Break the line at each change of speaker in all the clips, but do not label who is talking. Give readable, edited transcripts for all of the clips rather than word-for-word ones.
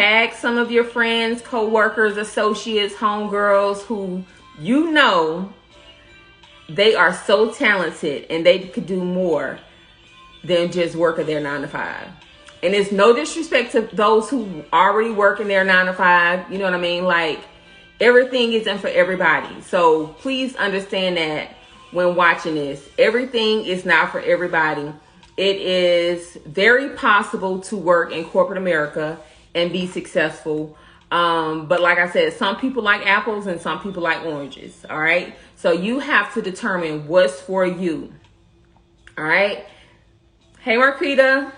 Tag some of your friends, co-workers, associates, homegirls who you know they are so talented and they could do more than just work at their 9 to 5. And it's no disrespect to those who already work in their 9 to 5. You know what I mean? Like, everything isn't for everybody. So please understand that when watching this, everything is not for everybody. It is very possible to work in corporate America and be successful. But like I said, some people like apples and some people like oranges. All right. So you have to determine what's for you. All right. Hey, Marquita.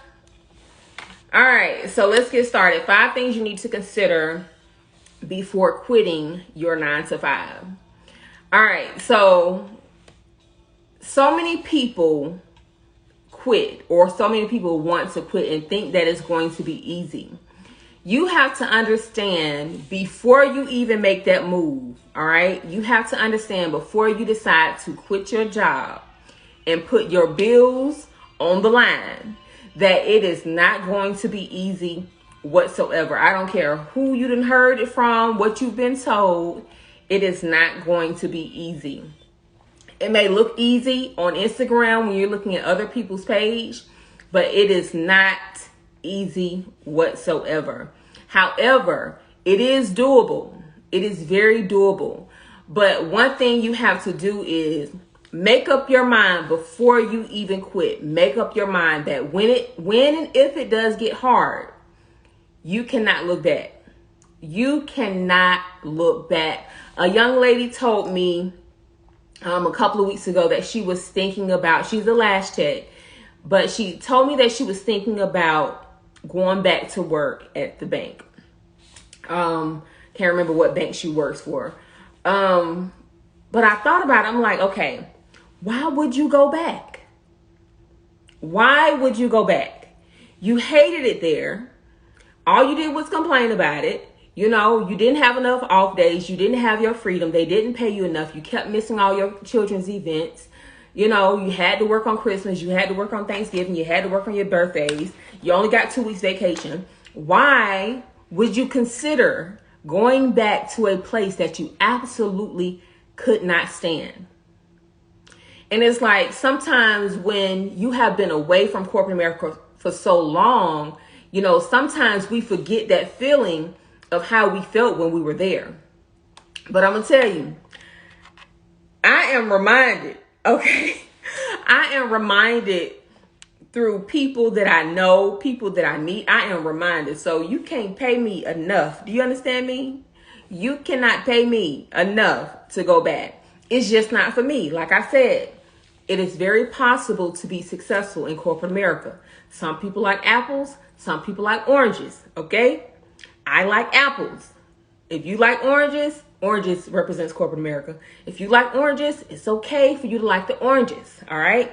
All right. So let's get started. 5 things you need to consider before quitting your 9 to 5. All right. So many people quit, or so many people want to quit and think that it's going to be easy. You have to understand before you even make that move, all right? You have to understand before you decide to quit your job and put your bills on the line that it is not going to be easy whatsoever. I don't care who you done heard it from, what you've been told, it is not going to be easy. It may look easy on Instagram when you're looking at other people's page, but it is not easy whatsoever. However, it is doable. It is very doable. But one thing you have to do is make up your mind before you even quit. Make up your mind that when and if it does get hard, you cannot look back. You cannot look back. A young lady told me a couple of weeks ago that she was thinking about, she's a lash tech, but she told me that she was thinking about going back to work at the bank. Can't remember what bank she works for. But I thought about it. I'm like, okay, why would you go back? Why would you go back? You hated it there. All you did was complain about it. You know, you didn't have enough off days. You didn't have your freedom. They didn't pay you enough. You kept missing all your children's events. You know, you had to work on Christmas. You had to work on Thanksgiving. You had to work on your birthdays. You only got 2 weeks vacation. Why would you consider going back to a place that you absolutely could not stand? And it's like sometimes when you have been away from corporate America for so long, you know, sometimes we forget that feeling of how we felt when we were there. But I'm going to tell you, I am reminded, okay? I am reminded through people that I know, people that I meet. I am reminded. So you can't pay me enough. Do you understand me? You cannot pay me enough to go back. It's just not for me. Like I said, it is very possible to be successful in corporate America. Some people like apples. Some people like oranges. Okay? I like apples. If you like oranges, oranges represents corporate America. If you like oranges, it's okay for you to like the oranges. All right.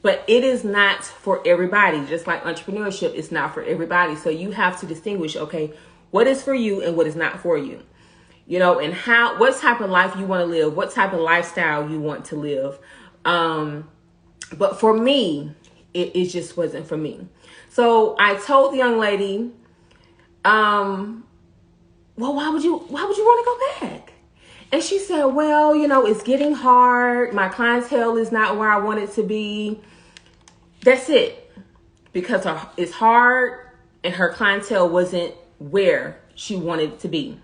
But it is not for everybody. Just like entrepreneurship, it's not for everybody. So you have to distinguish, okay, what is for you and what is not for you. You know, and what type of life you want to live, what type of lifestyle you want to live. But for me, it just wasn't for me. So I told the young lady, well, why would you want to go back? And she said, well, you know, it's getting hard. My clientele is not where I want it to be. That's it. Because it's hard and her clientele wasn't where she wanted it to be.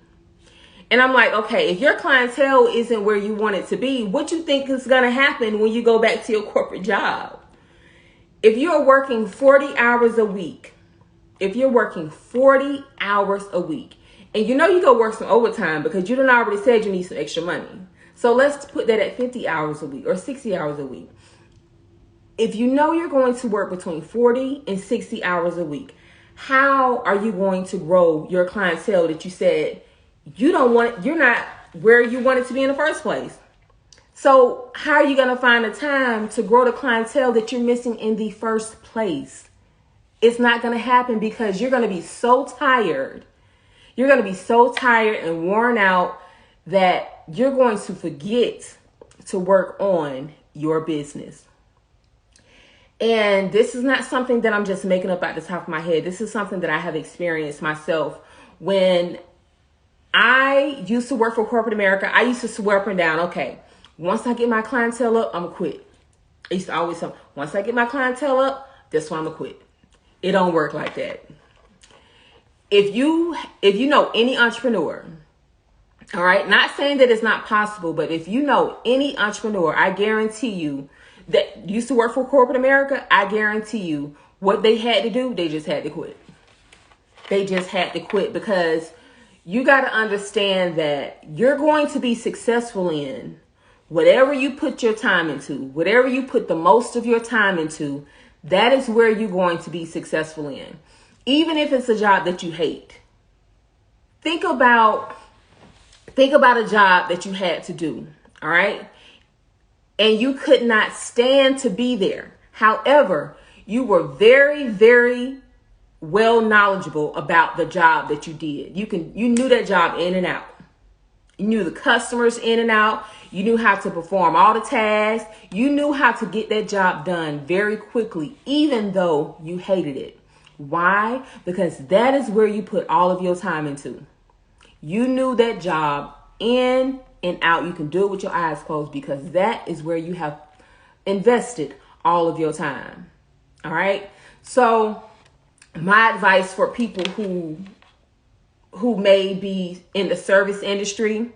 And I'm like, okay, if your clientele isn't where you want it to be, what you think is going to happen when you go back to your corporate job? If you're working 40 hours a week, and you know you go work some overtime because you done already said you need some extra money. So let's put that at 50 hours a week or 60 hours a week. If you know you're going to work between 40 and 60 hours a week, how are you going to grow your clientele that you said you're not where you wanted to be in the first place? So how are you going to find the time to grow the clientele that you're missing in the first place? It's not going to happen because you're going to be so tired. You're going to be so tired and worn out that you're going to forget to work on your business. And this is not something that I'm just making up at the top of my head. This is something that I have experienced myself When I used to work for corporate America, I used to swear up and down, okay, once I get my clientele up, I'm gonna quit. I used to always say, once I get my clientele up, that's when I'm gonna quit. It don't work like that. If you know any entrepreneur, all right, not saying that it's not possible, but if you know any entrepreneur, I guarantee you that used to work for corporate America, I guarantee you what they had to do, they just had to quit. They just had to quit, because you got to understand that you're going to be successful in whatever you put your time into, whatever you put the most of your time into, that is where you're going to be successful in. Even if it's a job that you hate. Think about a job that you had to do, all right? And you could not stand to be there. However, you were very, very well knowledgeable about the job that you did. You knew that job in and out. You knew the customers in and out. You knew how to perform all the tasks. You knew how to get that job done very quickly, even though you hated it. Why? Because that is where you put all of your time into. You knew that job in and out. You can do it with your eyes closed, because that is where you have invested all of your time. All right. So my advice for people who may be in the service industry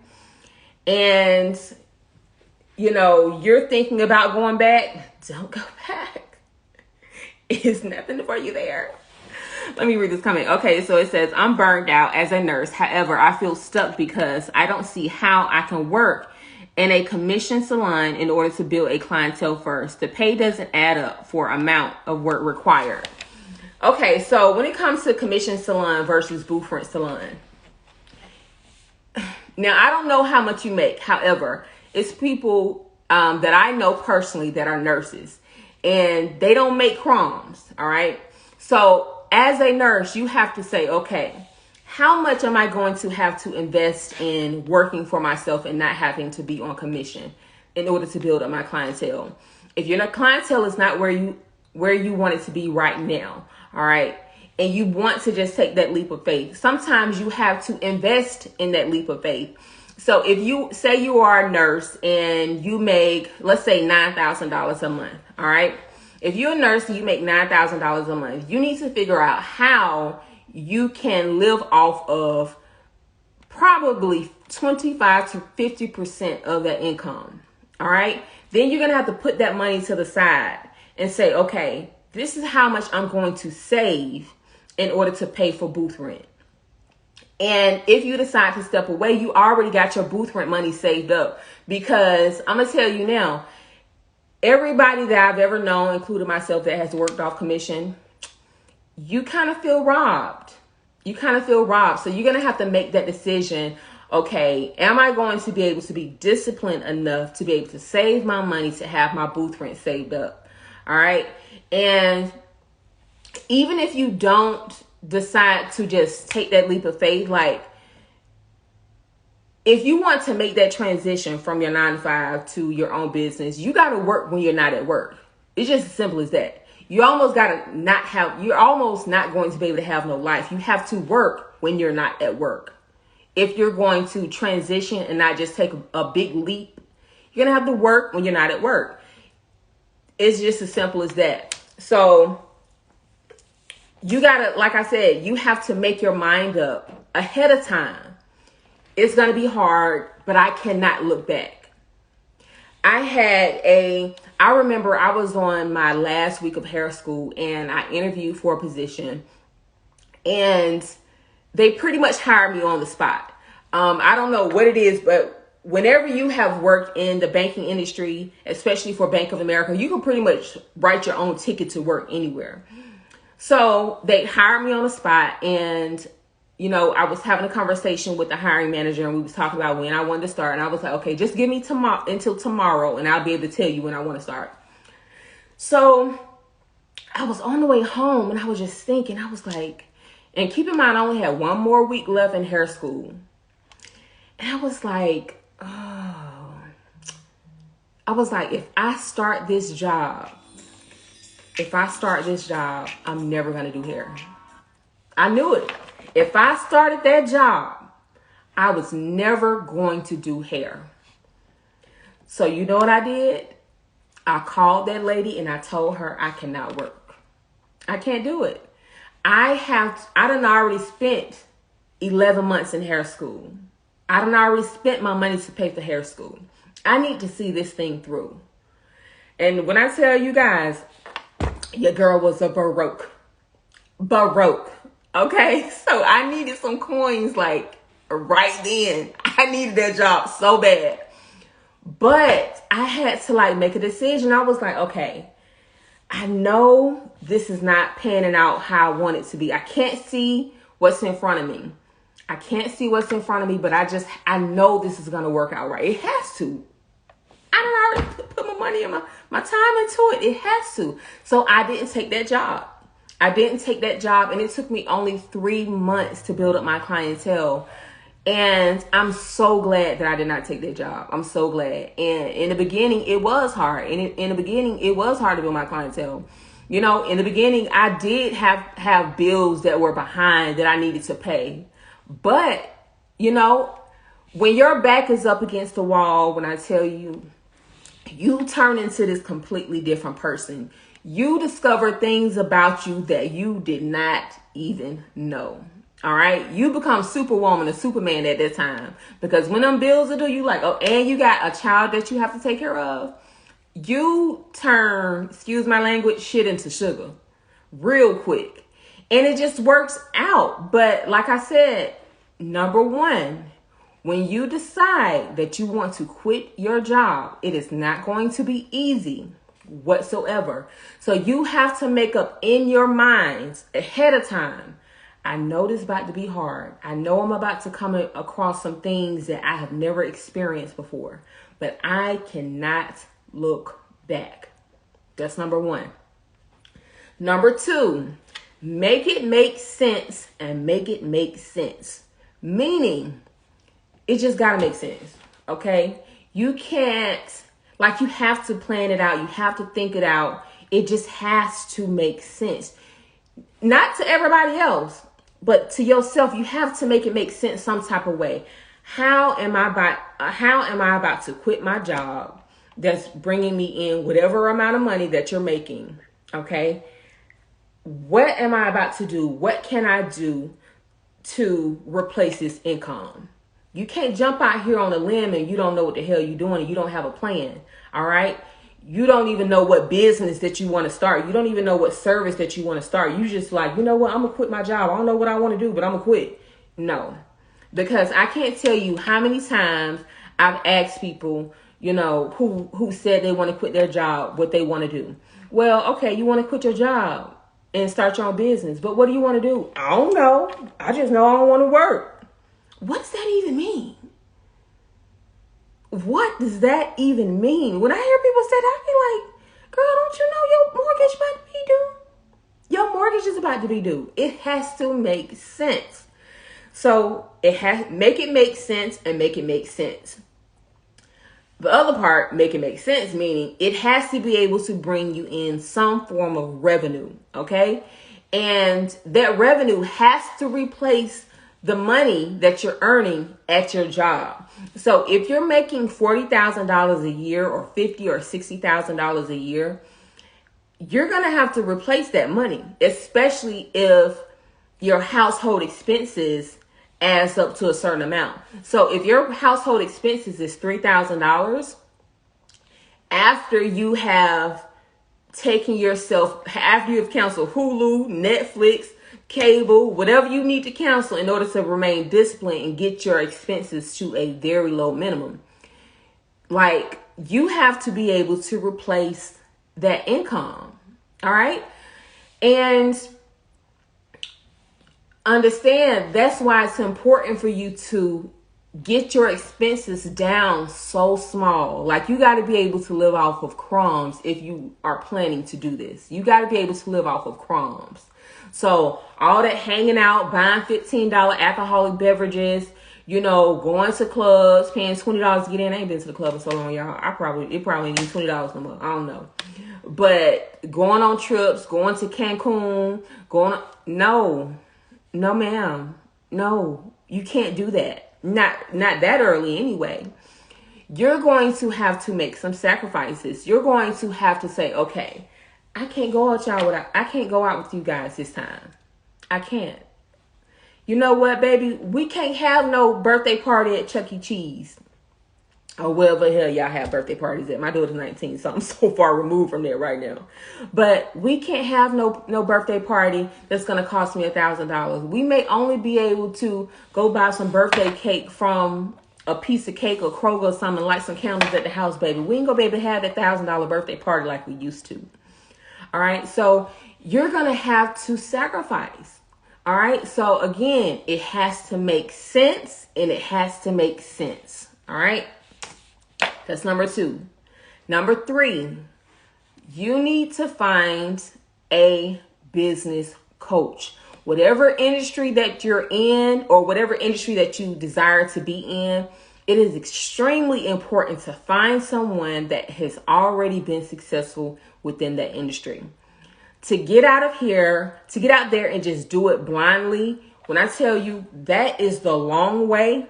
and, you know, you're thinking about going back, don't go back. It's nothing for you there. Let me read this comment. Okay, so it says, I'm burned out as a nurse. However, I feel stuck because I don't see how I can work in a commission salon in order to build a clientele first. The pay doesn't add up for amount of work required. Okay, so when it comes to commission salon versus booth rent salon, now I don't know how much you make. However, it's people that I know personally that are nurses, and they don't make crumbs. All right. So as a nurse, you have to say, okay, how much am I going to have to invest in working for myself and not having to be on commission in order to build up my clientele? If your clientele is not where you want it to be right now, all right, and you want to just take that leap of faith, sometimes you have to invest in that leap of faith. So if you say you are a nurse and you make, let's say, $9,000 a month, all right? If you're a nurse and you make $9,000 a month, you need to figure out how you can live off of probably 25 to 50% of that income. All right. Then you're going to have to put that money to the side and say, okay, this is how much I'm going to save in order to pay for booth rent. And if you decide to step away, you already got your booth rent money saved up, because I'm going to tell you now, everybody that I've ever known, including myself, that has worked off commission, you kind of feel robbed. You kind of feel robbed. So you're going to have to make that decision. Okay, am I going to be able to be disciplined enough to be able to save my money to have my booth rent saved up? All right. And even if you don't decide to just take that leap of faith, like, if you want to make that transition from your 9-to-5 to your own business, you got to work when you're not at work. It's just as simple as that. You're almost not going to be able to have no life. You have to work when you're not at work. If you're going to transition and not just take a big leap, you're going to have to work when you're not at work. It's just as simple as that. So you got to, like I said, you have to make your mind up ahead of time. It's going to be hard, but I cannot look back. I remember I was on my last week of hair school and I interviewed for a position and they pretty much hired me on the spot. I don't know what it is, but whenever you have worked in the banking industry, especially for Bank of America, you can pretty much write your own ticket to work anywhere. So they hired me on the spot, and you know, I was having a conversation with the hiring manager and we was talking about when I wanted to start. And I was like, okay, just give me until tomorrow and I'll be able to tell you when I want to start. So I was on the way home and I was just thinking, I was like, and keep in mind, I only had one more week left in hair school. And I was like, if I start this job, I'm never going to do hair. I knew it. If I started that job, I was never going to do hair. So you know what I did? I called that lady and I told her I cannot work. I can't do it. I done already spent 11 months in hair school. I done already spent my money to pay for hair school. I need to see this thing through. And when I tell you guys, your girl was a baroque. Okay? So I needed some coins like right then. I needed that job so bad. But I had to like make a decision. I was like, okay, I know this is not panning out how I want it to be. I can't see what's in front of me. But I know this is going to work out right. It has to. I don't already put my money and my time into it. It has to. So I didn't take that job. And it took me only 3 months to build up my clientele. And I'm so glad that I did not take that job. I'm so glad. And in the beginning, it was hard. In the beginning, it was hard to build my clientele. You know, in the beginning, I did have bills that were behind that I needed to pay. But, you know, when your back is up against the wall, when I tell you, you turn into this completely different person. You discover things about you that you did not even know. All right. You become Superwoman or Superman at that time, because when them bills are due, you like, oh, and you got a child that you have to take care of. You turn, excuse my language, shit into sugar real quick. And it just works out. But like I said, number one, when you decide that you want to quit your job, it is not going to be easy whatsoever. So you have to make up in your minds ahead of time. I know this is about to be hard. I know I'm about to come across some things that I have never experienced before, but I cannot look back. That's number one. Number two, make it make sense and make it make sense. Meaning, it just got to make sense. Okay. You can't, like, you have to plan it out. You have to think it out. It just has to make sense. Not to everybody else, but to yourself. You have to make it make sense some type of way. How am I about to quit my job that's bringing me in whatever amount of money that you're making? Okay. What am I about to do? What can I do to replace this income? You can't jump out here on a limb and you don't know what the hell you're doing and you don't have a plan. All right. You don't even know what business that you want to start. You don't even know what service that you want to start. You just like, you know what? I'm going to quit my job. I don't know what I want to do, but I'm going to quit. No, because I can't tell you how many times I've asked people, you know, who said they want to quit their job, what they want to do. Well, okay, you want to quit your job and start your own business, but what do you want to do? I don't know. I just know I don't want to work. What does that even mean? What does that even mean? When I hear people say that, I be like, girl, don't you know your mortgage about to be due? Your mortgage is about to be due. It has to make sense. So make it make sense and make it make sense. The other part, make it make sense, meaning it has to be able to bring you in some form of revenue. Okay. And that revenue has to replace the money that you're earning at your job. So if you're making $40,000 a year or $50,000 or $60,000 a year, you're going to have to replace that money, especially if your household expenses adds up to a certain amount. So if your household expenses is $3,000, after you have taken yourself, after you have canceled Hulu, Netflix, cable, whatever you need to cancel in order to remain disciplined and get your expenses to a very low minimum. Like, you have to be able to replace that income. All right. And understand that's why it's important for you to get your expenses down so small. Like, you got to be able to live off of crumbs if you are planning to do this. You got to be able to live off of crumbs. So all that hanging out, buying $15 alcoholic beverages, you know, going to clubs, paying $20 to get in. I ain't been to the club in so long, y'all. It probably ain't $20 no more. I don't know. But going on trips, going to Cancun, no. No, ma'am. No, you can't do that. Not that early anyway. You're going to have to make some sacrifices. You're going to have to say, okay, I can't go out I can't go out with you guys this time. I can't. You know what, baby? We can't have no birthday party at Chuck E. Cheese. Or wherever the hell y'all have birthday parties at. My daughter's 19, so I'm so far removed from there right now. But we can't have no birthday party that's going to cost me $1,000. We may only be able to go buy some birthday cake from a piece of cake or Kroger or something, light some candles at the house, baby. We ain't gonna be able to have that $1,000 birthday party like we used to. All right, so you're gonna have to sacrifice. All right, so again, it has to make sense, and it has to make sense. All right, that's number 2. Number 3, you need to find a business coach. Whatever industry that you're in or whatever industry that you desire to be in, it is extremely important to find someone that has already been successful within that industry. To get out there and just do it blindly, when I tell you that is the long way,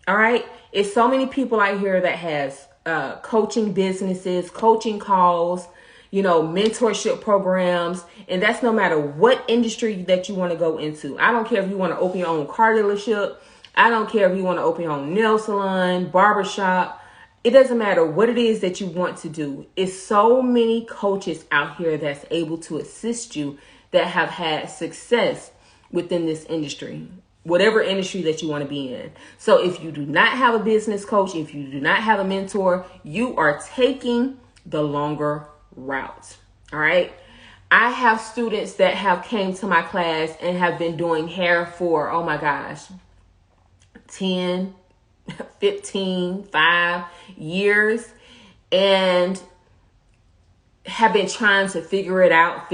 all right? It's so many people out here that has coaching businesses, coaching calls, mentorship programs. And that's no matter what industry that you want to go into. I don't care if you want to open your own car dealership. I don't care if you want to open your own nail salon, barbershop. It doesn't matter what it is that you want to do. It's so many coaches out here that's able to assist you that have had success within this industry, whatever industry that you want to be in. So if you do not have a business coach, if you do not have a mentor, you are taking the longer route. All right. I have students that have came to my class and have been doing hair for, oh my gosh, 10, 15, 5 years, and have been trying to figure it out.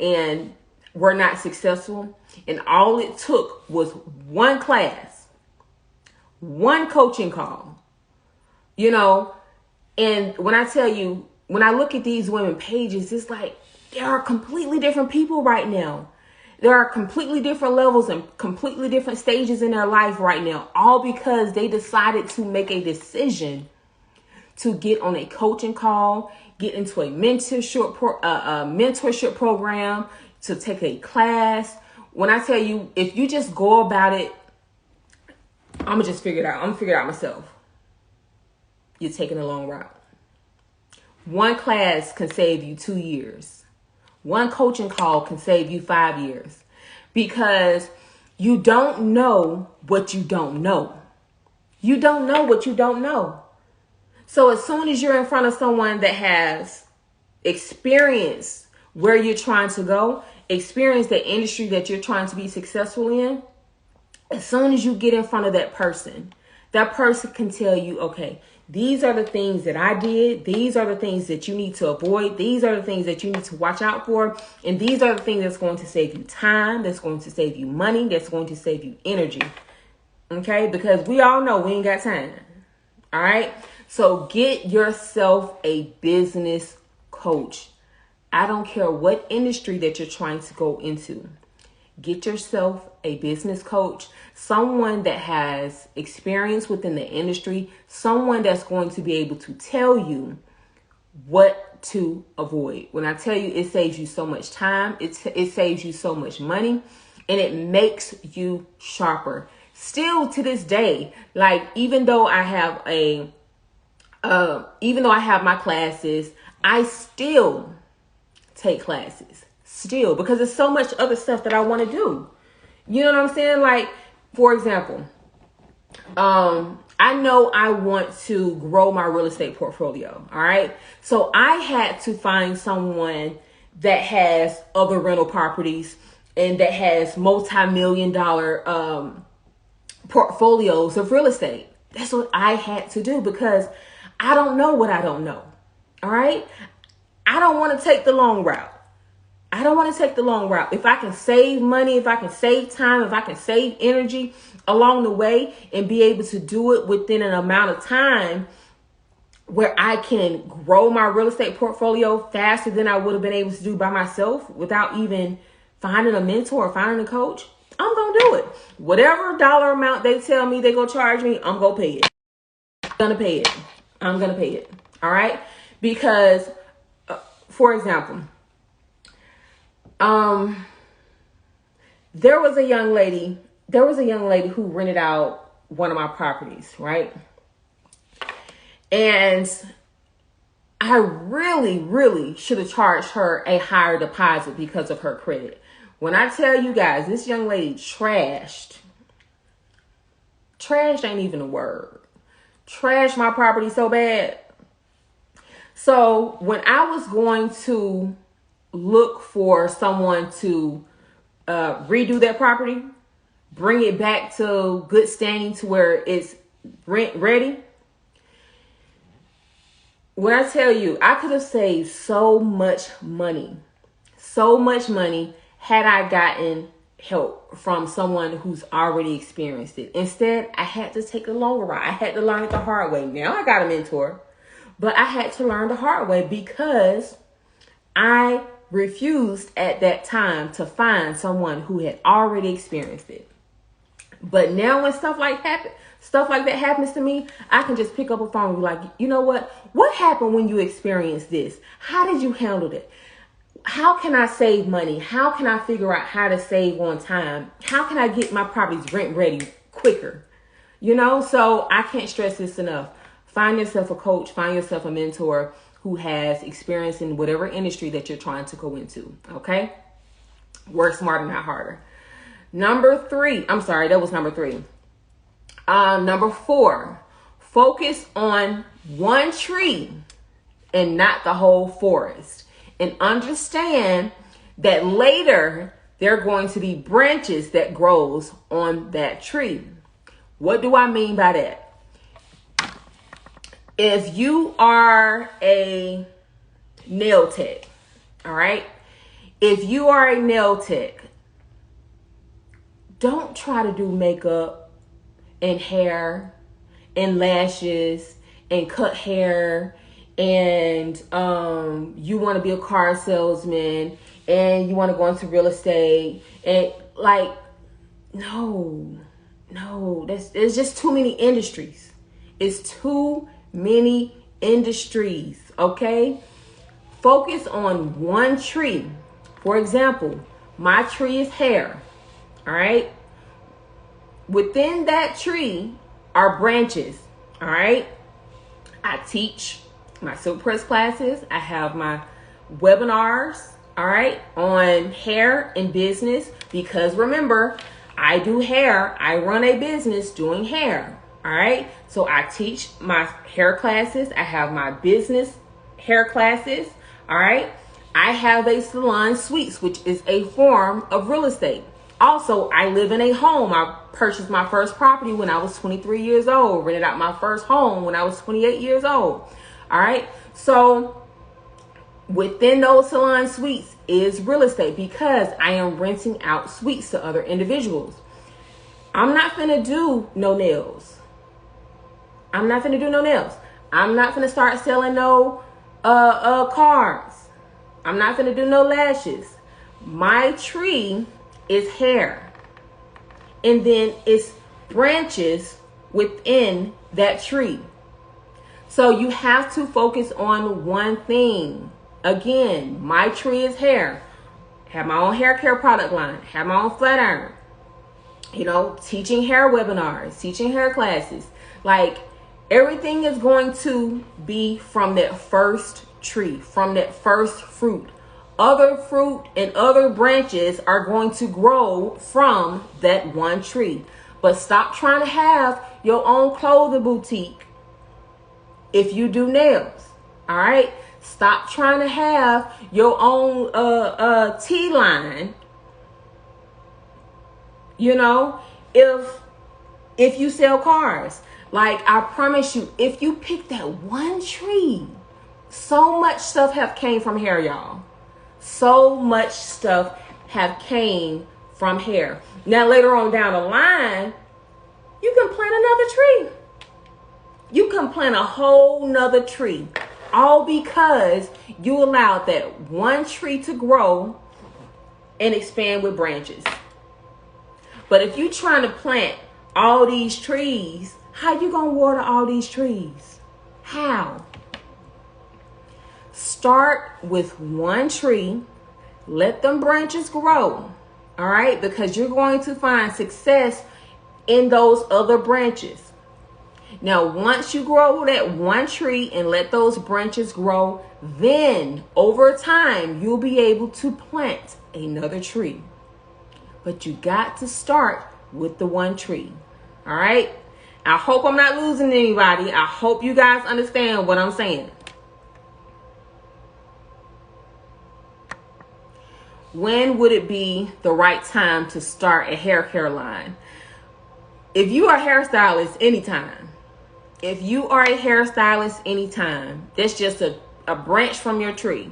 And were not successful. And all it took was one class, one coaching call, and when I tell you, when I look at these women pages, it's like there are completely different people right now. There are completely different levels and completely different stages in their life right now, all because they decided to make a decision to get on a coaching call, get into a mentorship program, to take a class. When I tell you, if you just go about it, I'm going to just figure it out. I'm going to figure it out myself. You're taking a long route. One class can save you 2 years. One coaching call can save you 5 years, because you don't know what you don't know. You don't know what you don't know. So as soon as you're in front of someone that has experience where you're trying to go, experience the industry that you're trying to be successful in, as soon as you get in front of that person can tell you, okay, these are the things that I did. These are the things that you need to avoid. These are the things that you need to watch out for. And these are the things that's going to save you time, that's going to save you money, that's going to save you energy. Okay? Because we all know we ain't got time. All right? So get yourself a business coach. I don't care what industry that you're trying to go into. Get yourself a business coach, someone that has experience within the industry, someone that's going to be able to tell you what to avoid. When I tell you, it saves you so much time, it saves you so much money, and it makes you sharper. Still to this day, like even though I have my classes, I still take classes. Still, because there's so much other stuff that I want to do. You know what I'm saying? Like, for example, I know I want to grow my real estate portfolio. All right. So I had to find someone that has other rental properties and that has multi-million-dollar portfolios of real estate. That's what I had to do, because I don't know what I don't know. All right. I don't want to take the long route. If I can save money, if I can save time, if I can save energy along the way and be able to do it within an amount of time where I can grow my real estate portfolio faster than I would have been able to do by myself without even finding a mentor, finding a coach, I'm going to do it. Whatever dollar amount they tell me they're going to charge me, I'm going to pay it. I'm going to pay it. All right. Because, for example, there was a young lady who rented out one of my properties, right? And I really, really should have charged her a higher deposit because of her credit. When I tell you guys, this young lady trashed ain't even a word. Trashed my property so bad. So when I was going to look for someone to redo that property, bring it back to good standing to where it's rent ready. When I tell you, I could have saved so much money had I gotten help from someone who's already experienced it. Instead, I had to take the longer route. I had to learn it the hard way. Now I got a mentor, but I had to learn the hard way because I refused at that time to find someone who had already experienced it. But now when stuff like that happens to me, I can just pick up a phone and be like, you know what? What happened when you experienced this? How did you handle it? How can I save money? How can I figure out how to save on time? How can I get my properties rent ready quicker? You know, so I can't stress this enough. Find yourself a coach, find yourself a mentor who has experience in whatever industry that you're trying to go into. Okay? Work smarter, not harder. Number 4, focus on one tree and not the whole forest. And understand that later there are going to be branches that grows on that tree. What do I mean by that? If you are a nail tech, all right? If you are a nail tech, don't try to do makeup and hair and lashes and cut hair and you want to be a car salesman and you want to go into real estate and there's just too many industries. It's too many industries. Okay, focus on one tree. For example, my tree is hair. All right, within that tree are branches. All right, I teach my silk press classes. I have my webinars, all right, on hair and business, because remember, I do hair. I run a business doing hair, all right? So I teach my hair classes. I have my business hair classes, all right? I have a salon suites, which is a form of real estate. Also, I live in a home. I purchased my first property when I was 23 years old, rented out my first home when I was 28 years old. All right. So within those salon suites is real estate because I am renting out suites to other individuals. I'm not finna do no nails. I'm not finna start selling no cars. I'm not finna do no lashes. My tree is hair. And then it's branches within that tree. So you have to focus on one thing. Again, my tree is hair. Have my own hair care product line. Have my own flat iron. You know, teaching hair webinars, teaching hair classes. Like, everything is going to be from that first tree, from that first fruit. Other fruit and other branches are going to grow from that one tree. But stop trying to have your own clothing boutique. If you do nails, all right, stop trying to have your own tea line. You know, if you sell cars, like I promise you, if you pick that one tree, so much stuff have came from hair, y'all. So much stuff have came from hair. Now later on down the line, you can plant another tree. You can plant a whole nother tree, all because you allowed that one tree to grow and expand with branches. But if you're trying to plant all these trees, how you gonna water all these trees? How? Start with one tree, let them branches grow, all right? Because you're going to find success in those other branches. Now, once you grow that one tree and let those branches grow, then over time, you'll be able to plant another tree. But you got to start with the one tree, all right? I hope I'm not losing anybody. I hope you guys understand what I'm saying. When would it be the right time to start a hair care line? If you are a hairstylist, anytime. If you are a hairstylist, anytime. That's just a branch from your tree.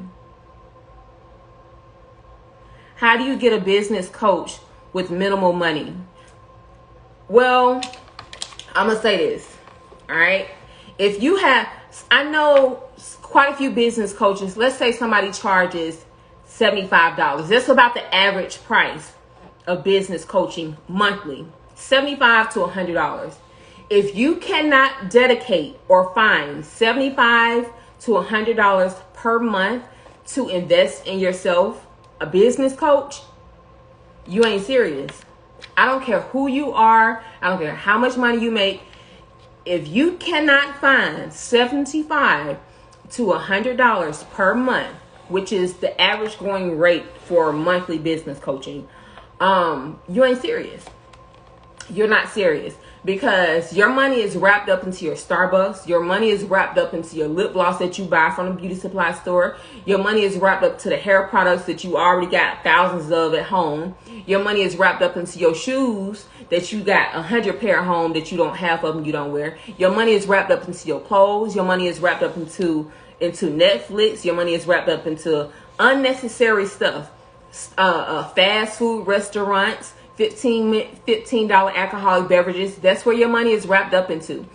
How do you get a business coach with minimal money? Well, I'm going to say this, all right? If you have, I know quite a few business coaches, let's say somebody charges $75. That's about the average price of business coaching monthly, $75 to $100. If you cannot dedicate or find $75 to $100 per month to invest in yourself, a business coach, you ain't serious. I don't care who you are. I don't care how much money you make. If you cannot find $75 to $100 per month, which is the average going rate for monthly business coaching, you ain't serious. You're not serious, because your money is wrapped up into your Starbucks. Your money is wrapped up into your lip gloss that you buy from the beauty supply store. Your money is wrapped up to the hair products that you already got thousands of at home. Your money is wrapped up into your shoes that you got 100 pair at home that you don't have of them, you don't wear. Your money is wrapped up into your clothes. Your money is wrapped up into Netflix. Your money is wrapped up into unnecessary stuff. Fast food restaurants, $15 alcoholic beverages. That's where your money is wrapped up into.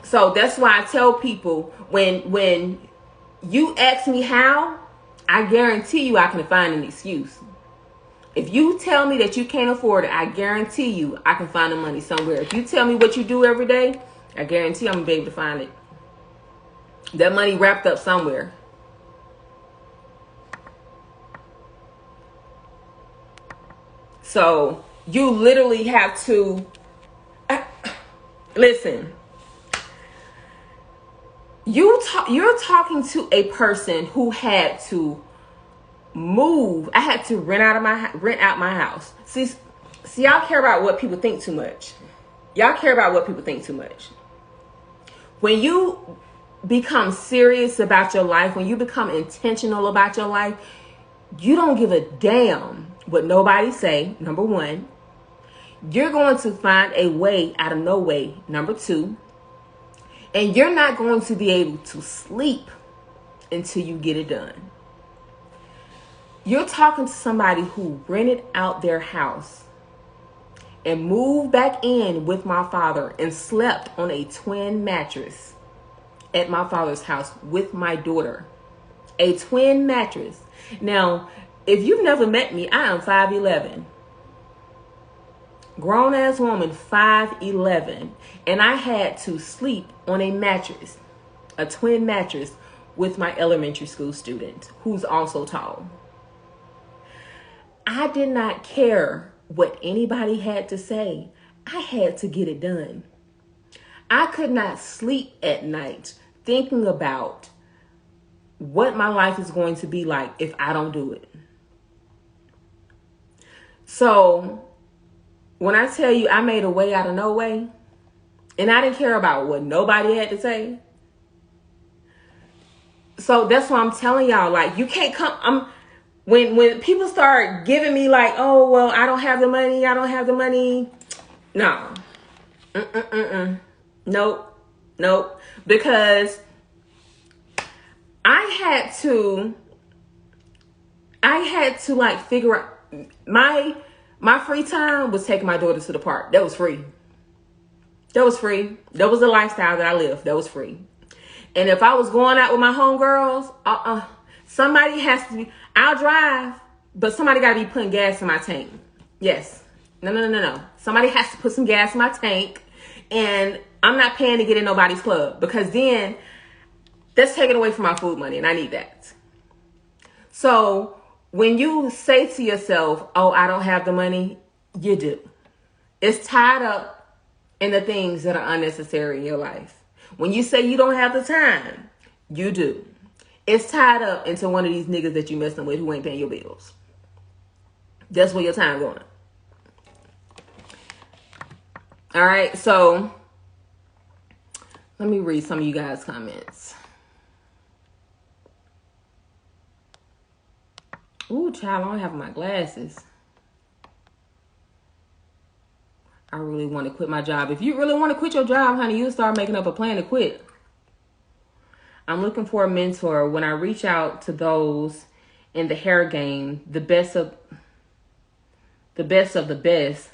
So that's why I tell people, when you ask me how, I guarantee you I can find an excuse. If you tell me that you can't afford it, I guarantee you I can find the money somewhere. If you tell me what you do every day, I guarantee I'm going to be able to find it. That money wrapped up somewhere. So you literally have to listen. You're talking to a person who had to move. I had to rent out my house. See, y'all care about what people think too much. Y'all care about what people think too much. When you become serious about your life, when you become intentional about your life, you don't give a damn what nobody say, number one. You're going to find a way out of no way, number two. And you're not going to be able to sleep until you get it done. You're talking to somebody who rented out their house and moved back in with my father and slept on a twin mattress at my father's house with my daughter. A twin mattress. Now, if you've never met me, I am 5'11". Grown ass woman, 5'11". And I had to sleep on a mattress, a twin mattress, with my elementary school student who's also tall. I did not care what anybody had to say. I had to get it done. I could not sleep at night thinking about what my life is going to be like if I don't do it. So when I tell you I made a way out of no way, and I didn't care about what nobody had to say. So that's why I'm telling y'all, like, you can't come. When people start giving me like, oh, well, I don't have the money. No. Nope. Because I had to like figure out my free time was taking my daughter to the park. That was free. That was the lifestyle that I lived. That was free. And if I was going out with my homegirls, somebody has to be, I'll drive, but somebody got to be putting gas in my tank. Yes. No. Somebody has to put some gas in my tank, and I'm not paying to get in nobody's club, because then that's taken away from my food money, and I need that. So when you say to yourself, oh, I don't have the money, you do. It's tied up in the things that are unnecessary in your life. When you say you don't have the time, you do. It's tied up into one of these niggas that you messing with who ain't paying your bills. That's where your time going. All right, so let me read some of you guys' comments. Ooh, child, I don't have my glasses. I really want to quit my job. If you really want to quit your job, honey, you start making up a plan to quit. I'm looking for a mentor. When I reach out to those in the hair game, the best of the best,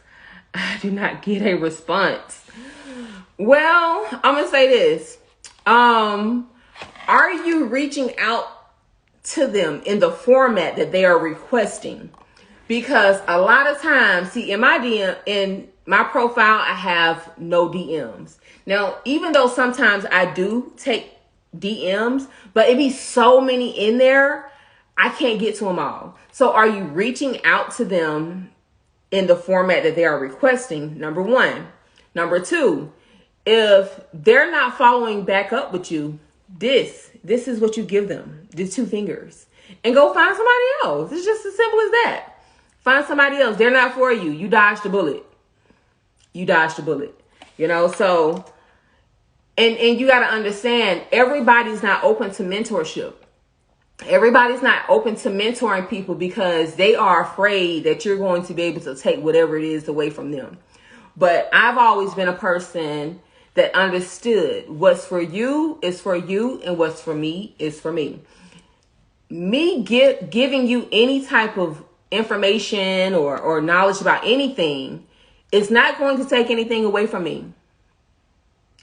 I do not get a response. Well, I'm going to say this. Are you reaching out to them in the format that they are requesting? Because a lot of times, see, in my DM, in my profile, I have no DMs. Now, even though sometimes I do take DMs, but it be so many in there, I can't get to them all. So are you reaching out to them in the format that they are requesting? Number one. Number two, if they're not following back up with you, this is what you give them, the 2 fingers, and go find somebody else. It's just as simple as that. Find somebody else. They're not for you. You dodged the bullet. You dodged the bullet. You know, so, and you got to understand, everybody's not open to mentorship. Everybody's not open to mentoring people because they are afraid that you're going to be able to take whatever it is away from them. But I've always been a person that understood what's for you is for you, and what's for me is for me. Me giving you any type of information or knowledge about anything is not going to take anything away from me.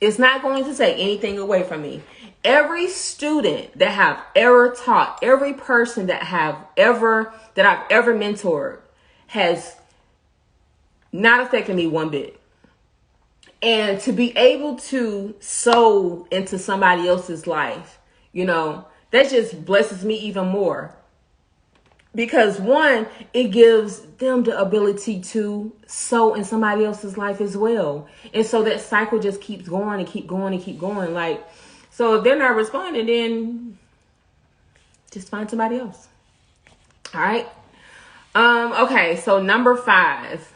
It's not going to take anything away from me. Every student that have ever taught, every person that I've ever mentored has not affected me one bit. And to be able to sow into somebody else's life, you know, that just blesses me even more. Because one, it gives them the ability to sow in somebody else's life as well. And so that cycle just keeps going and keep going and keep going. Like, so if they're not responding, then just find somebody else. All right. Okay. So number 5.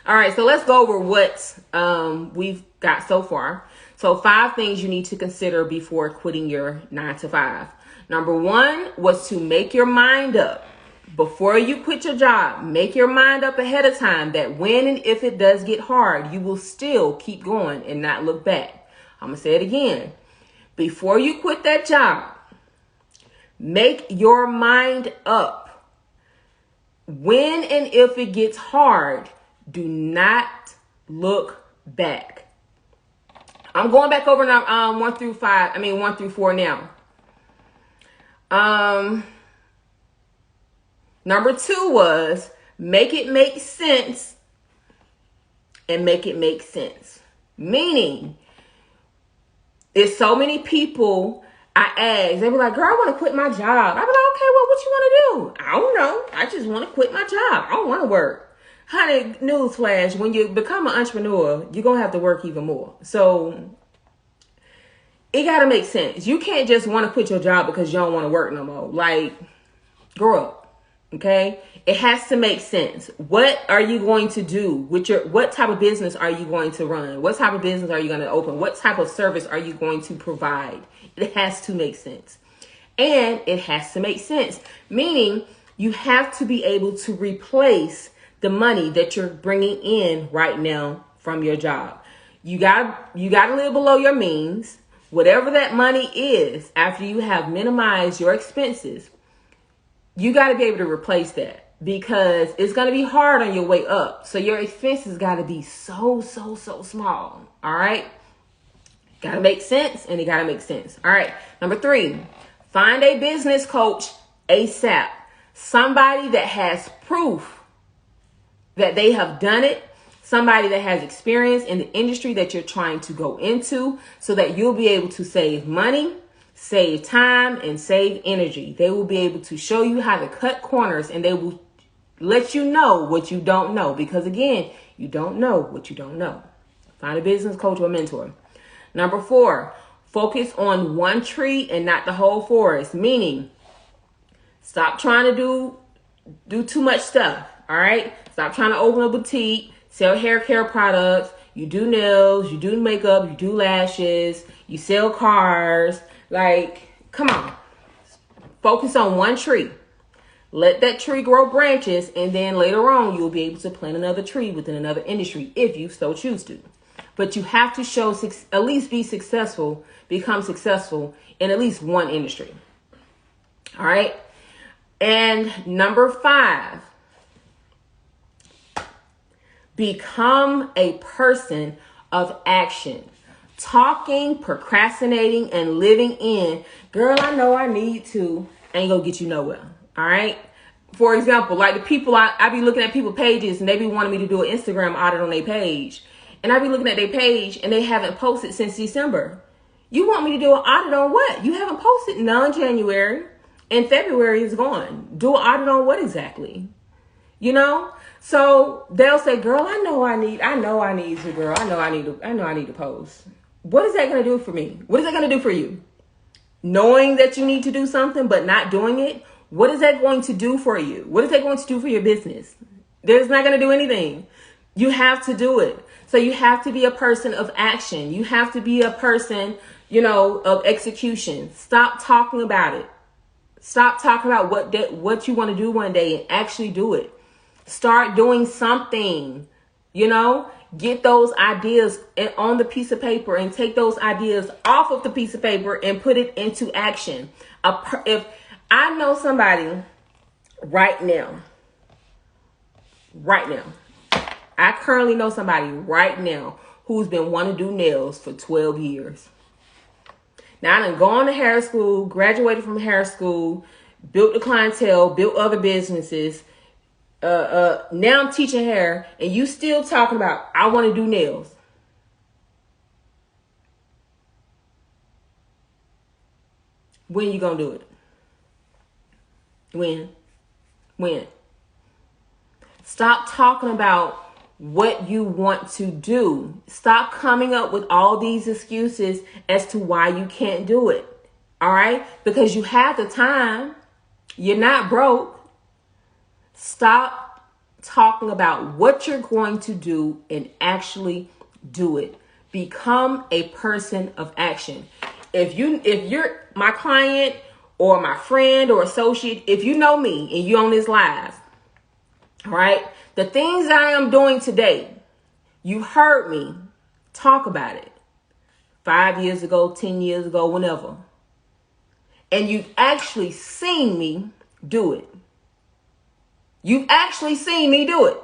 All right. So let's go over what we've got so far. So 5 things you need to consider before quitting your 9 to 5. Number 1 was to make your mind up before you quit your job. Make your mind up ahead of time that when and if it does get hard, you will still keep going and not look back. I'm going to say it again. Before you quit that job, make your mind up. When and if it gets hard, do not look back. I'm going back over now, 1 through 4 now. Number 2 was make it make sense and make it make sense. Meaning, there's so many people I ask, they be like, girl, I want to quit my job. I be like, okay, well, what you want to do? I don't know. I just want to quit my job. I don't want to work. Honey, newsflash, when you become an entrepreneur, you're going to have to work even more. So it got to make sense. You can't just want to quit your job because you don't want to work no more. Like, grow up. Okay. It has to make sense. What are you going to do with what type of business are you going to run? What type of business are you going to open? What type of service are you going to provide? It has to make sense. And it has to make sense. Meaning you have to be able to replace the money that you're bringing in right now from your job. You got to live below your means. Whatever that money is, after you have minimized your expenses, you got to be able to replace that, because it's going to be hard on your way up. So your expenses got to be so small. All right. Got to make sense, and it got to make sense. All right. Number 3, find a business coach ASAP. Somebody that has proof that they have done it. Somebody that has experience in the industry that you're trying to go into, so that you'll be able to save money, save time, and save energy. They will be able to show you how to cut corners, and they will let you know what you don't know. Because again, you don't know what you don't know. Find a business coach or mentor. Number 4, focus on one tree and not the whole forest. Meaning, stop trying to do too much stuff. All right. Stop trying to open a boutique, sell hair care products. You do nails, you do makeup, you do lashes, you sell cars. Like, come on. Focus on one tree. Let that tree grow branches, and then later on, you'll be able to plant another tree within another industry if you so choose to. But you have to show, at least be successful, become successful in at least one industry. All right. And number 5, become a person of action. Talking, procrastinating, and living in, girl, I know I need to, ain't gonna get you nowhere. All right. For example, like the people, I be looking at people's pages and they be wanting me to do an Instagram audit on their page. And I be looking at their page and they haven't posted since December. You want me to do an audit on what? You haven't posted none January, and February is gone. Do an audit on what exactly? You know? So they'll say, girl, I know I need to, girl. I know I need to post. What is that going to do for me? What is that going to do for you? Knowing that you need to do something, but not doing it. What is that going to do for you? What is that going to do for your business? There's not going to do anything. You have to do it. So you have to be a person of action. You have to be a person, of execution. Stop talking about it. Stop talking about what you want to do one day and actually do it. Start doing something, get those ideas on the piece of paper and take those ideas off of the piece of paper and put it into action. If I know somebody right now, I currently know somebody right now who's been wanting to do nails for 12 years. Now, I done gone to hair school, graduated from hair school, built the clientele, built other businesses. Now I'm teaching hair, and you still talking about, I want to do nails. When you gonna do it? When? Stop talking about what you want to do. Stop coming up with all these excuses as to why you can't do it. All right? Because you have the time. You're not broke. Stop talking about what you're going to do and actually do it. Become a person of action. If you're my client or my friend or associate, if you know me and you're on this live, all right, the things I am doing today, you heard me talk about it 5 years ago, 10 years ago, whenever. And you've actually seen me do it. You've actually seen me do it.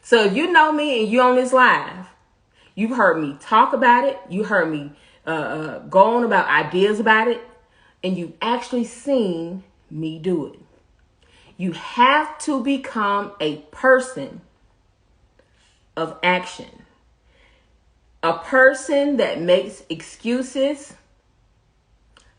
So if you know me and you're on this live, you've heard me talk about it. You heard me go on about ideas about it. And you've actually seen me do it. You have to become a person of action. A person that makes excuses.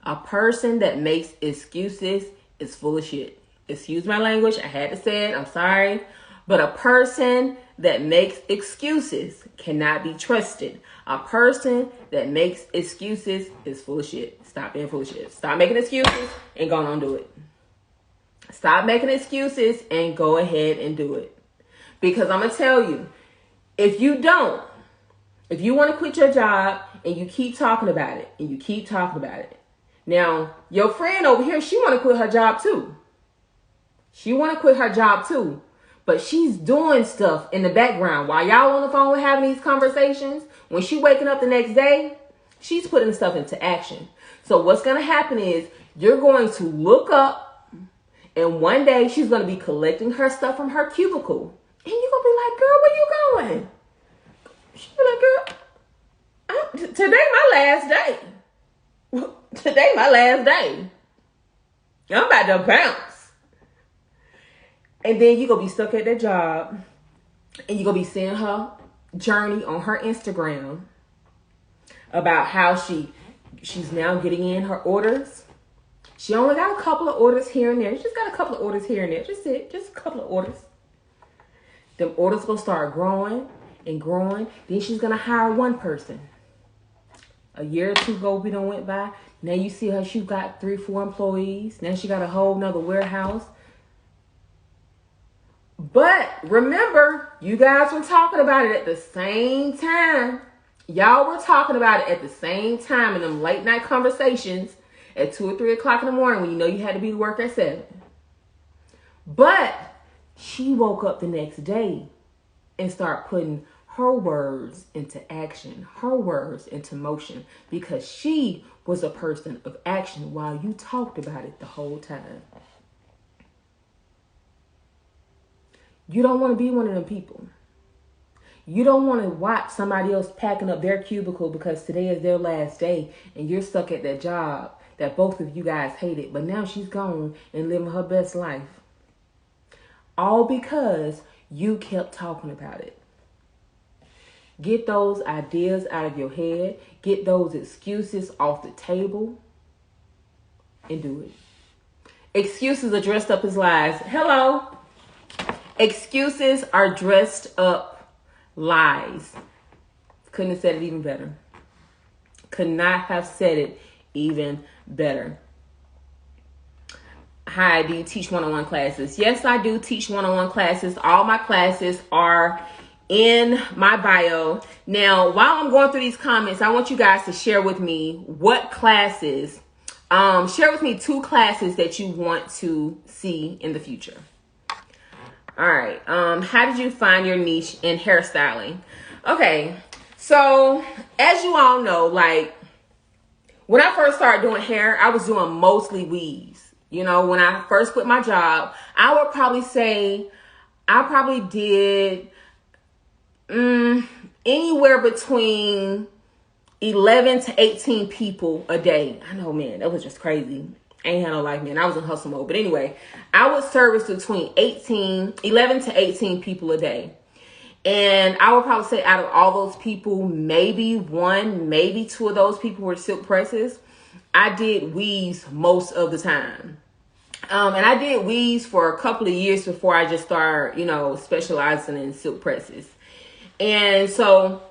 A person that makes excuses is full of shit. Excuse my language. I had to say it. I'm sorry. But a person that makes excuses cannot be trusted. A person that makes excuses is full of shit. Stop being full of shit. Stop making excuses and go on do it. Stop making excuses and go ahead and do it. Because I'm going to tell you, if you want to quit your job and you keep talking about it, now your friend over here, she want to quit her job too. But she's doing stuff in the background while y'all on the phone having these conversations. When she waking up the next day, she's putting stuff into action. So what's going to happen is you're going to look up, and one day she's going to be collecting her stuff from her cubicle. And you're going to be like, girl, where you going? She'll be like, girl, today my last day. I'm about to bounce. And then you're going to be stuck at that job, and you're going to be seeing her journey on her Instagram about how she's now getting in her orders. She only got a couple of orders here and there. She just got a couple of orders here and there. Just a couple of orders. Them orders going to start growing and growing. Then she's going to hire one person. A year or two ago, we done went by. Now you see her, she got 3-4 employees. Now she got a whole nother warehouse. But remember, you guys were talking about it at the same time. Y'all were talking about it at the same time in them late night conversations at 2 or 3 o'clock in the morning when you know you had to be to work at 7. But she woke up the next day and started putting her words into action, her words into motion, because she was a person of action while you talked about it the whole time. You don't want to be one of them people. You don't want to watch somebody else packing up their cubicle because today is their last day and you're stuck at that job that both of you guys hated, but now she's gone and living her best life. All because you kept talking about it. Get those ideas out of your head. Get those excuses off the table and do it. Excuses are dressed up as lies. Hello. Excuses are dressed up lies. Couldn't have said it even better. Could not have said it even better. Hi, do you teach one-on-one classes? Yes, I do teach one-on-one classes. All my classes are in my bio. Now, while I'm going through these comments, I want you guys to share with me what classes, share with me 2 classes that you want to see in the future. All right. How did you find your niche in hairstyling? Okay. So as you all know, like when I first started doing hair, I was doing mostly weaves. You know, when I first quit my job, I would probably say I probably did anywhere between 11 to 18 people a day. I know, man, that was just crazy. I ain't had no life, man. I was in hustle mode. But anyway, I would service between 11 to 18 people a day. And I would probably say out of all those people, maybe 1, maybe 2 of those people were silk presses. I did weaves most of the time. And I did weaves for a couple of years before I just started, you know, specializing in silk presses. And so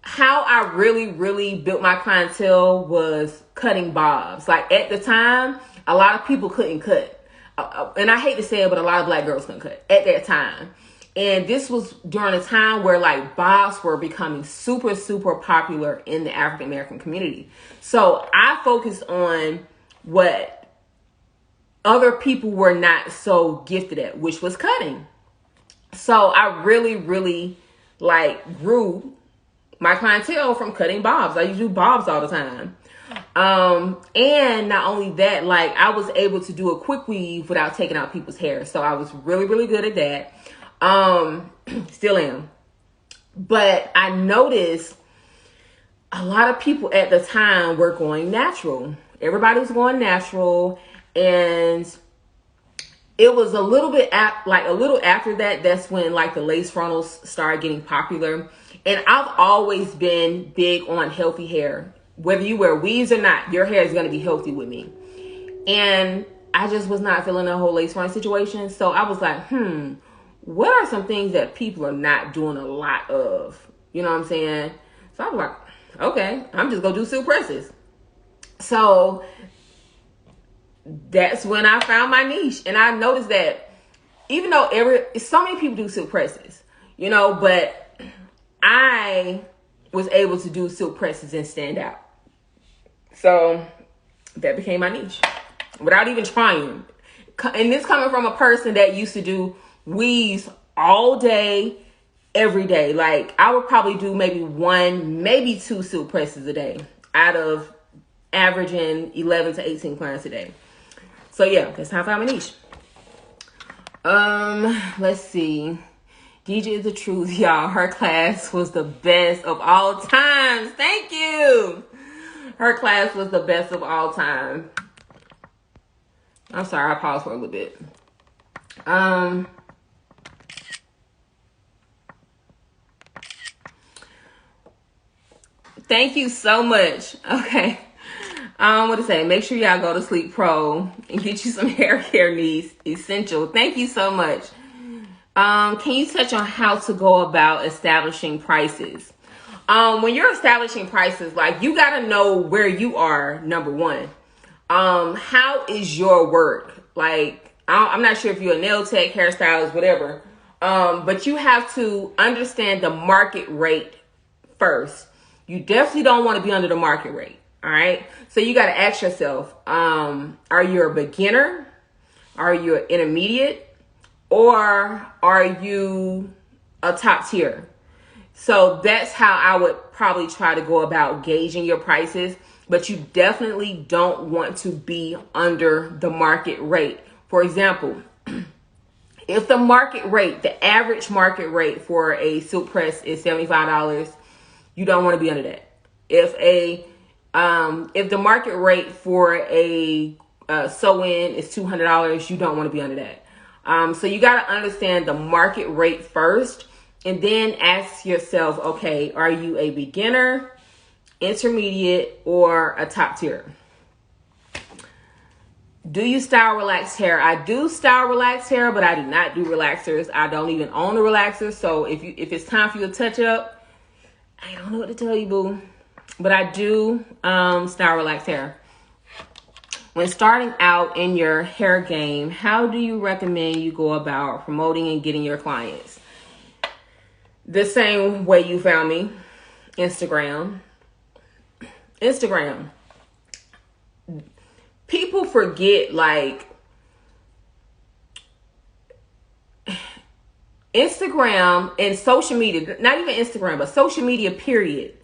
how I really built my clientele was cutting bobs. Like at the time, a lot of people couldn't cut. And I hate to say it, but a lot of black girls couldn't cut at that time. And this was during a time where like bobs were becoming super popular in the African American community. So I focused on what other people were not so gifted at, which was cutting. So I really like grew my clientele from cutting bobs. I used to do bobs all the time. And not only that, like I was able to do a quick weave without taking out people's hair. So I was really good at that. Still am. But I noticed a lot of people at the time were going natural. Everybody was going natural. And it was a little bit after that, that's when like the lace frontals started getting popular. And I've always been big on healthy hair. Whether you wear weaves or not, your hair is going to be healthy with me. And I just was not feeling the whole lace front situation. So I was like, what are some things that people are not doing a lot of? You know what I'm saying? So I was like, okay, I'm just going to do silk presses. So that's when I found my niche. And I noticed that even though so many people do silk presses, you know, but I was able to do silk presses and stand out. So that became my niche without even trying. And this coming from a person that used to do weaves all day, every day. Like I would probably do maybe 1, maybe 2 silk presses a day out of averaging 11 to 18 clients a day. So yeah, that's how I found my niche. Let's see. DJ is the truth, y'all. Her class was the best of all times. Thank you. Her class was the best of all time. I'm sorry, I paused for a little bit. Thank you so much. Okay. What to say? Make sure y'all go to Sleep Pro and get you some hair care needs essential. Thank you so much. Can you touch on how to go about establishing prices? When you're establishing prices, like, you got to know where you are, number one. How is your work? Like, I'm not sure if you're a nail tech, hairstylist, whatever. But you have to understand the market rate first. You definitely don't want to be under the market rate. All right. So you got to ask yourself, are you a beginner? Are you an intermediate? Or are you a top tier? So that's how I would probably try to go about gauging your prices. But you definitely don't want to be under the market rate. For example, if the market rate, the average market rate for a silk press is $75, you don't want to be under that. If the market rate for a sew-in is $200, you don't want to be under that. So you got to understand the market rate first, and then ask yourself, okay, are you a beginner, intermediate, or a top tier? Do you style relaxed hair? I do style relaxed hair, but I do not do relaxers. I don't even own a relaxer. So if it's time for you to touch up, I don't know what to tell you, boo. But I do style relaxed hair. When starting out in your hair game, how do you recommend you go about promoting and getting your clients? The same way you found me, Instagram. People forget, like, Instagram and social media, not even Instagram, but social media, period.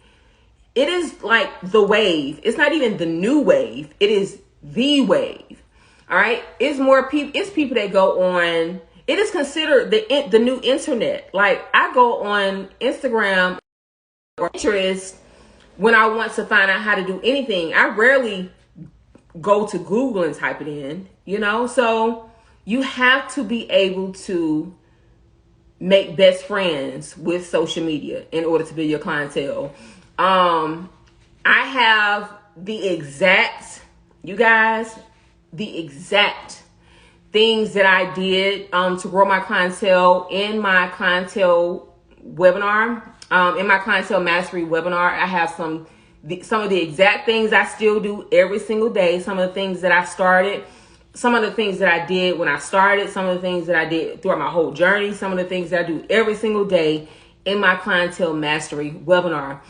It is like the wave. It's not even the new wave. It is the wave. All right. It's more people. It's people that go on. It is considered the new internet. Like, I go on Instagram or Pinterest when I want to find out how to do anything. I rarely go to Google and type it in, so you have to be able to make best friends with social media in order to build your clientele. I have the exact things that I did to grow my clientele in my clientele webinar, in my clientele mastery webinar. I have some of the exact things I still do every single day. Some of the things that I started, some of the things that I did when I started, some of the things that I did throughout my whole journey, some of the things that I do every single day in my clientele mastery webinar.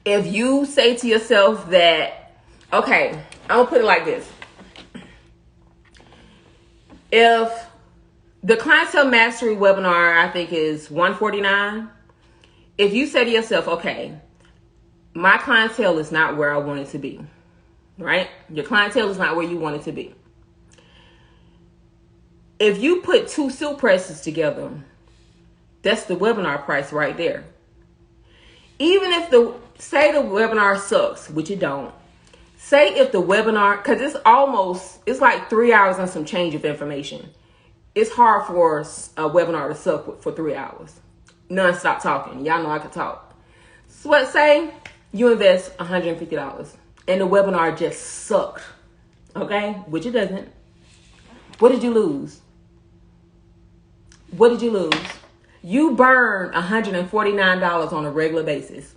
If you say to yourself that, okay, I'm gonna put it like this. If the clientele mastery webinar, I think, is $149, if you say to yourself, okay, my clientele is not where I want it to be, right? Your clientele is not where you want it to be. If you put 2 silk presses together, that's the webinar price right there. Even if say the webinar sucks, which it don't. Say if the webinar, because it's like 3 hours and some change of information. It's hard for a webinar to suck for 3 hours. Non-stop talking. Y'all know I can talk. So let's say you invest $150 and the webinar just sucked. Okay? Which it doesn't. What did you lose? What did you lose? You burn $149 on a regular basis.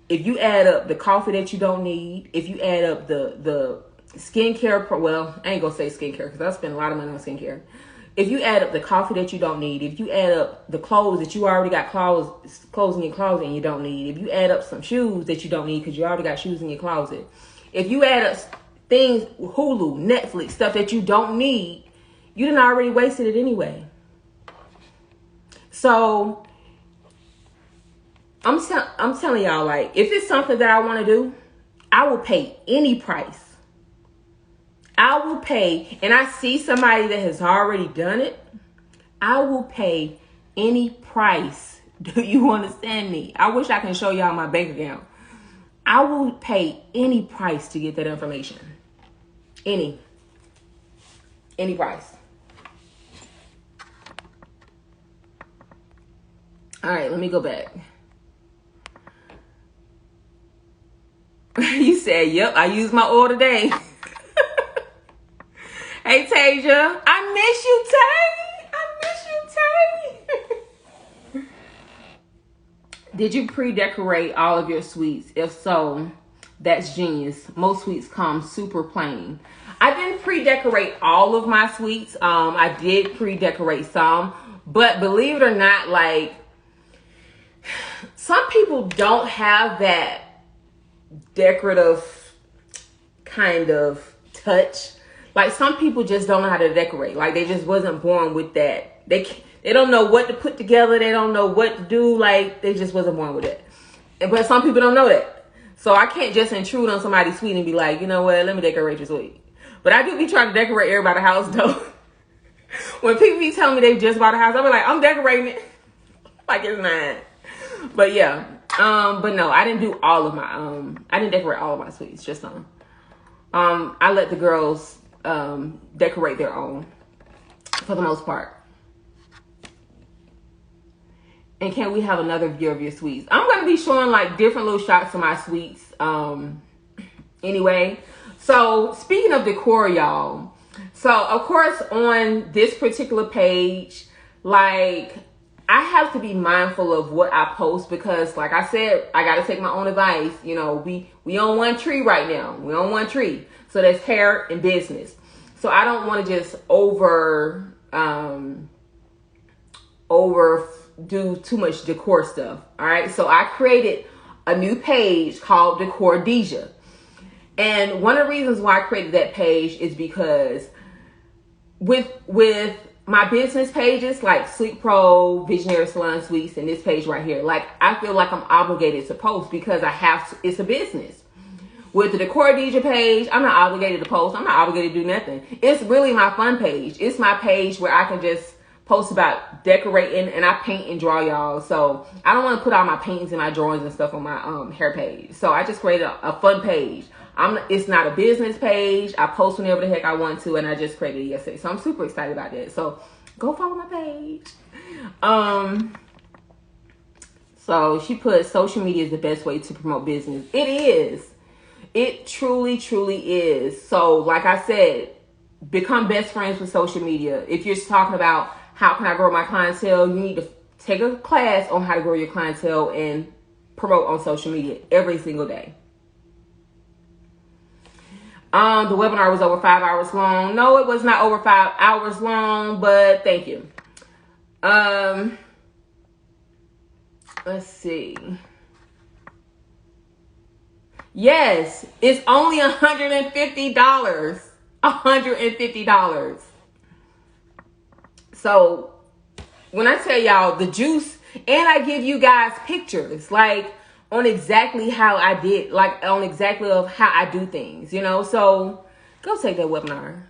If you add up the coffee that you don't need, if you add up the skincare, well, I ain't gonna say skincare because I spend a lot of money on skincare. If you add up the coffee that you don't need, if you add up the clothes that you already got clothes in your closet and you don't need, if you add up some shoes that you don't need because you already got shoes in your closet, if you add up things, Hulu, Netflix, stuff that you don't need, you done already wasted it anyway. So I'm telling y'all, like, if it's something that I want to do, I will pay any price. I will pay, and I see somebody that has already done it, I will pay any price. Do you understand me? I wish I can show y'all my bank account. I will pay any price to get that information. Any price. All right, let me go back. You said, yep, I used my oil today. Hey, Tasia. I miss you, Tay. Did you pre-decorate all of your suites? If so, that's genius. Most suites come super plain. I didn't pre-decorate all of my suites. I did pre-decorate some. But believe it or not, like, some people don't have that decorative kind of touch. Like, some people just don't know how to decorate. Like, they just wasn't born with that. They don't know what to put together. They don't know what to do. Like, they just wasn't born with it. But some people don't know that. So I can't just intrude on somebody's suite and be like, you know what, let me decorate your suite. But I do be trying to decorate everybody's house, though. When people be telling me they just bought a house, I'll be like, I'm decorating it. Like it's mine. But yeah. But no, I didn't do all of my, I didn't decorate all of my suites, just some. I let the girls decorate their own for the most part. And can we have another view of your suites? I'm going to be showing like different little shots of my suites. Anyway, so speaking of decor, y'all. So of course on this particular page, like I have to be mindful of what I post because like I said, I got to take my own advice. You know, we on one tree right now. We on one tree. So that's hair and business. So I don't want to just do too much decor stuff. All right. So I created a new page called Decor Deja. And one of the reasons why I created that page is because with my business pages like Sleek Pro, Visionary Salon Suites, and this page right here, like I feel like I'm obligated to post because I have to, it's a business. With the Decor Deja page, I'm not obligated to post. I'm not obligated to do nothing. It's really my fun page. It's my page where I can just post about decorating, and I paint and draw, y'all. So I don't want to put all my paintings and my drawings and stuff on my hair page. So I just created a fun page. It's not a business page. I post whenever the heck I want to, and I just created it yesterday. So I'm super excited about that. So go follow my page. So she put social media is the best way to promote business. It is. It truly, truly is. So like I said, become best friends with social media. If you're talking about how can I grow my clientele, you need to take a class on how to grow your clientele and promote on social media every single day. The webinar was over 5 hours long. No, it was not over 5 hours long, but thank you. Let's see. Yes, it's only $150. $150. So when I tell y'all the juice, and I give you guys pictures like on exactly how I did, like on exactly of how I do things, you know. So go take that webinar.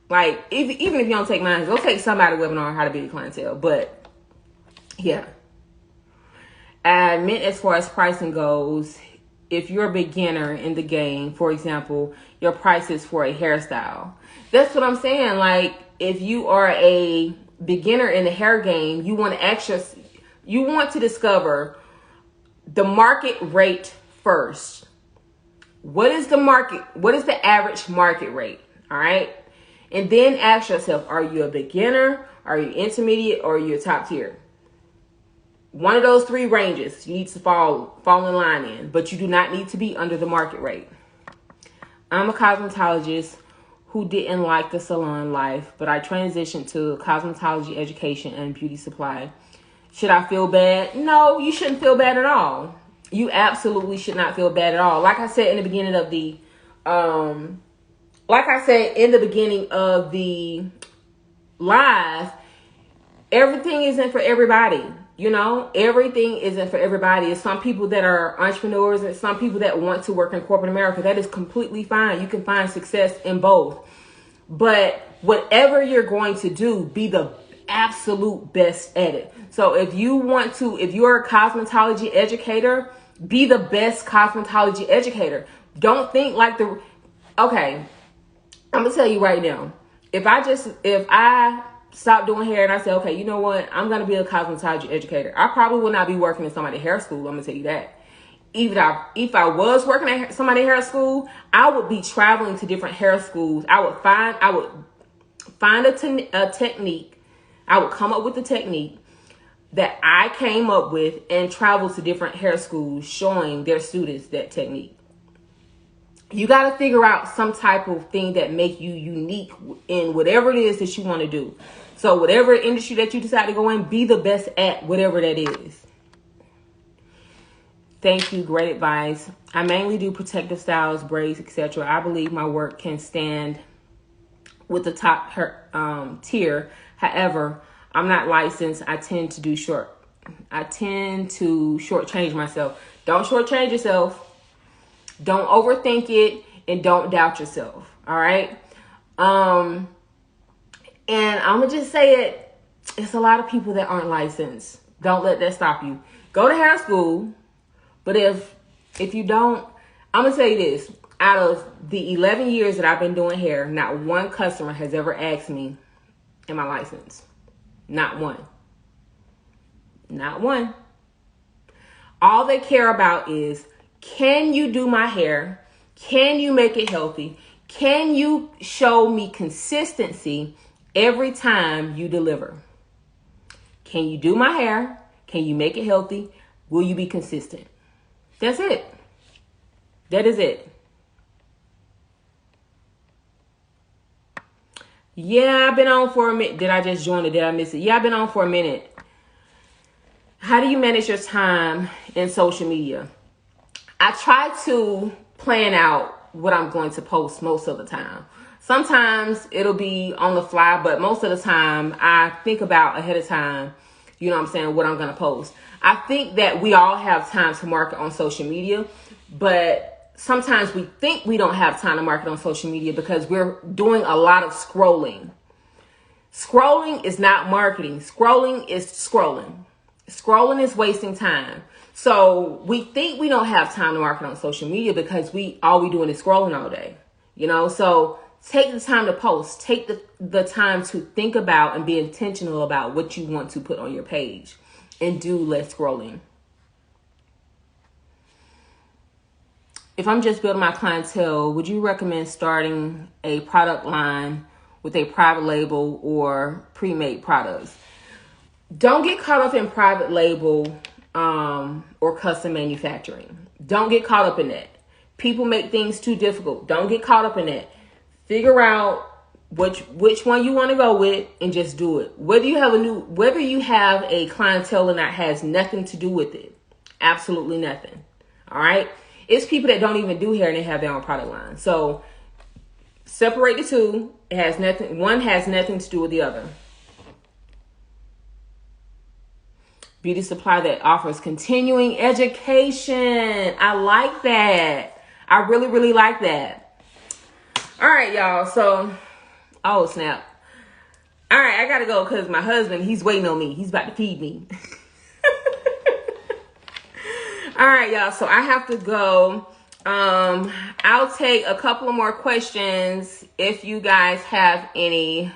Like even if you don't take mine, go take somebody's webinar on how to build clientele. But yeah, I meant as far as pricing goes. If you're a beginner in the game, for example, your price is for a hairstyle. That's what I'm saying. Like, if you are a beginner in the hair game, you want to discover the market rate first. What is the market? What is the average market rate? All right. And then ask yourself, are you a beginner? Are you intermediate? Or are you a top tier? One of those three ranges you need to fall in line in, but you do not need to be under the market rate. I'm a cosmetologist who didn't like the salon life, but I transitioned to cosmetology education and beauty supply. Should I feel bad? No, you shouldn't feel bad at all. You absolutely should not feel bad at all. Like I said in the beginning of the live, everything isn't for everybody. You know, everything isn't for everybody. It's some people that are entrepreneurs and some people that want to work in corporate America. That is completely fine. You can find success in both. But whatever you're going to do, be the absolute best at it. So if you're a cosmetology educator, be the best cosmetology educator. Don't think like okay, I'm going to tell you right now. If I stopped doing hair and I said, okay, you know what? I'm going to be a cosmetology educator. I probably will not be working in somebody's hair school. I'm going to tell you that. If I was working at somebody's hair school, I would be traveling to different hair schools. I would find a technique. I would come up with a technique that I came up with and travel to different hair schools showing their students that technique. You got to figure out some type of thing that make you unique in whatever it is that you want to do. So whatever industry that you decide to go in, be the best at whatever that is. Thank you. Great advice. I mainly do protective styles, braids, etc. I believe my work can stand with the top tier. However, I'm not licensed. I tend to shortchange myself. Don't shortchange yourself. Don't overthink it, and don't doubt yourself. All right. And I'm gonna just say it. It's a lot of people that aren't licensed. Don't let that stop you. Go to hair school. But if you don't, I'm gonna tell you this. Out of the 11 years that I've been doing hair, not one customer has ever asked me, am I licensed? Not one. Not one. All they care about is, can you do my hair? Can you make it healthy? Can you show me consistency every time you deliver? Can you do my hair? Can you make it healthy? Will you be consistent? That's it. That is it. Yeah, I've been on for a minute. Did I just join it? Did I miss it? Yeah, I've been on for a minute. How do you manage your time in social media? I try to plan out what I'm going to post most of the time. Sometimes it'll be on the fly, but most of the time I think about ahead of time, you know what I'm saying, what I'm going to post. I think that we all have time to market on social media, but sometimes we think we don't have time to market on social media because we're doing a lot of scrolling. Scrolling is not marketing. Scrolling is scrolling. Scrolling is wasting time. So we think we don't have time to market on social media because all we doing is scrolling all day, you know? So take the time to post, take the time to think about and be intentional about what you want to put on your page, and do less scrolling. If I'm just building my clientele, would you recommend starting a product line with a private label or pre-made products? Don't get caught up in private label or custom manufacturing. Don't get caught up in that. People make things too difficult. Don't get caught up in that. Figure out which one you want to go with and just do it. Whether you have a clientele or not has nothing to do with it. Absolutely nothing. All right. It's people that don't even do hair and they have their own product line. So separate the two. One has nothing to do with the other. Beauty supply that offers continuing education. I like that. I really, really like that. All right, y'all. So, oh, snap. All right, I got to go because my husband, he's waiting on me. He's about to feed me. All right, y'all. So I have to go. I'll take a couple of more questions if you guys have any.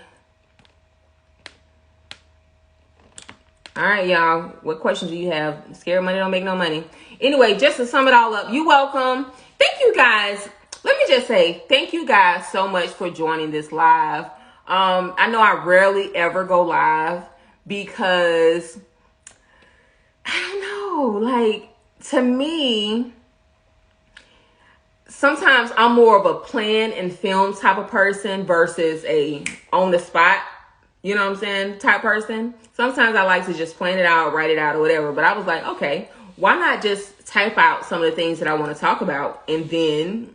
All right, y'all. What questions do you have? Scared money don't make no money. Anyway, just to sum it all up, you're welcome. Thank you guys. Let me just say thank you guys so much for joining this live. I know I rarely ever go live because I don't know, like to me, sometimes I'm more of a plan and film type of person versus a on the spot, you know what I'm saying, type person. Sometimes I like to just plan it out, write it out or whatever. But I was like, okay, why not just type out some of the things that I want to talk about and then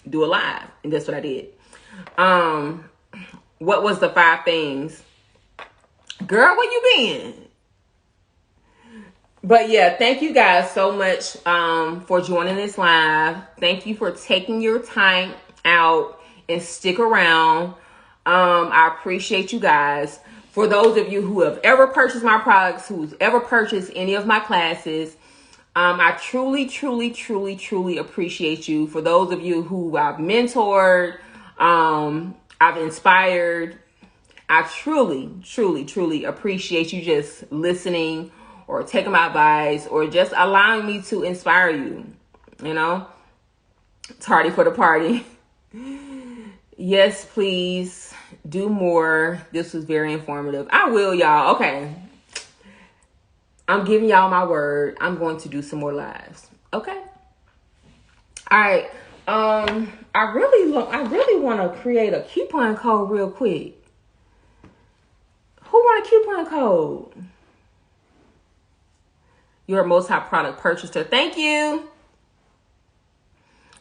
do a live? And that's what I did. What was the 5 things? Girl, where you been? But yeah, thank you guys so much for joining this live. Thank you for taking your time out and stick around. I appreciate you guys. For those of you who have ever purchased my products, who's ever purchased any of my classes, I truly, truly, truly, truly appreciate you. For those of you who I've mentored, I've inspired, I truly, truly, truly appreciate you just listening or taking my advice or just allowing me to inspire you. You know, tardy for the party. Yes, please do more. This was very informative. I will, y'all. Okay. I'm giving y'all my word. I'm going to do some more lives. Okay. All right. I really want to create a coupon code real quick. Who want a coupon code? You're a multi-product purchaser. Thank you.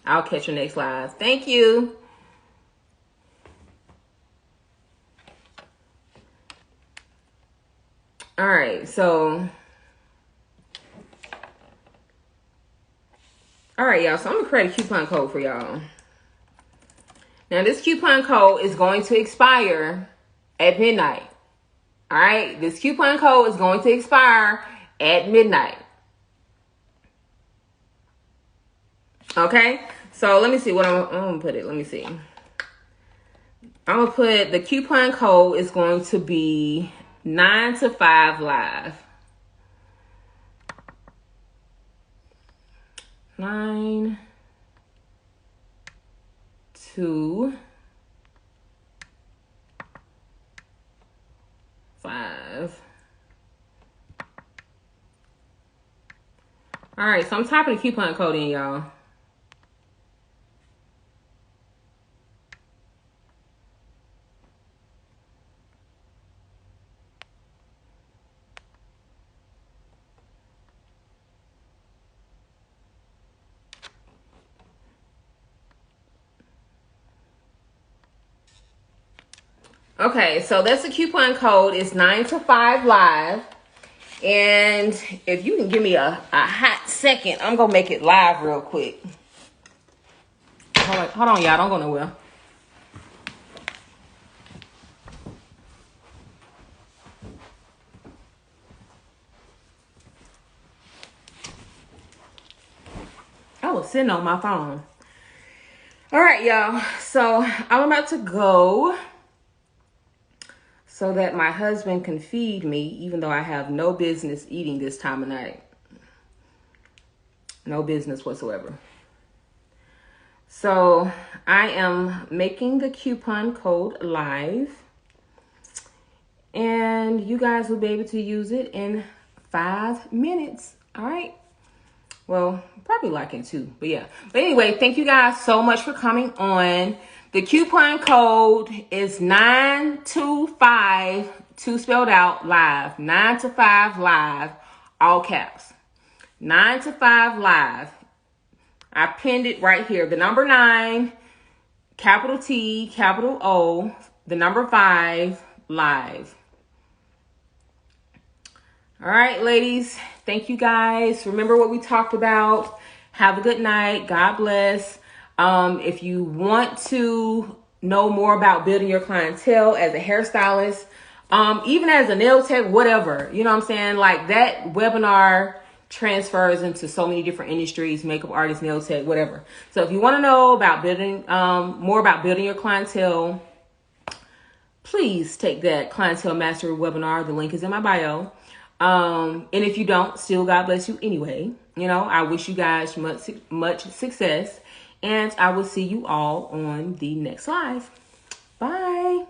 I'll catch your next live. Thank you. All right, so. All right, y'all. So I'm going to create a coupon code for y'all. Now, this coupon code is going to expire at midnight. All right, this coupon code is going to expire at midnight. Okay, so let me see what I'm going to put it. Let me see. I'm going to put the coupon code is going to be 9 to 5 live. 9 to 5. All right, so I'm typing the coupon code in, y'all. Okay, so that's the coupon code. It's 9 to 5 live. And if you can give me a hot second, I'm going to make it live real quick. Hold on, y'all. Don't go nowhere. I was sitting on my phone. All right, y'all. So I'm about to go so that my husband can feed me, even though I have no business eating this time of night. No business whatsoever. So I am making the coupon code live. And you guys will be able to use it in 5 minutes. All right. Well, probably like in 2, but yeah. But anyway, thank you guys so much for coming on. The coupon code is 925, 2 spelled out, live. 9 to 5 live, all caps. 9 to 5 live. I pinned it right here. The number 9, capital T, capital O, the number 5, live. All right, ladies. Thank you guys. Remember what we talked about. Have a good night. God bless. If you want to know more about building your clientele as a hairstylist, even as a nail tech, whatever, you know what I'm saying? Like that webinar transfers into so many different industries, makeup artist, nail tech, whatever. So if you want to know about building, more about building your clientele, please take that Clientele Mastery webinar. The link is in my bio. And if you don't, still God bless you anyway. You know, I wish you guys much success, and I will see you all on the next live. Bye.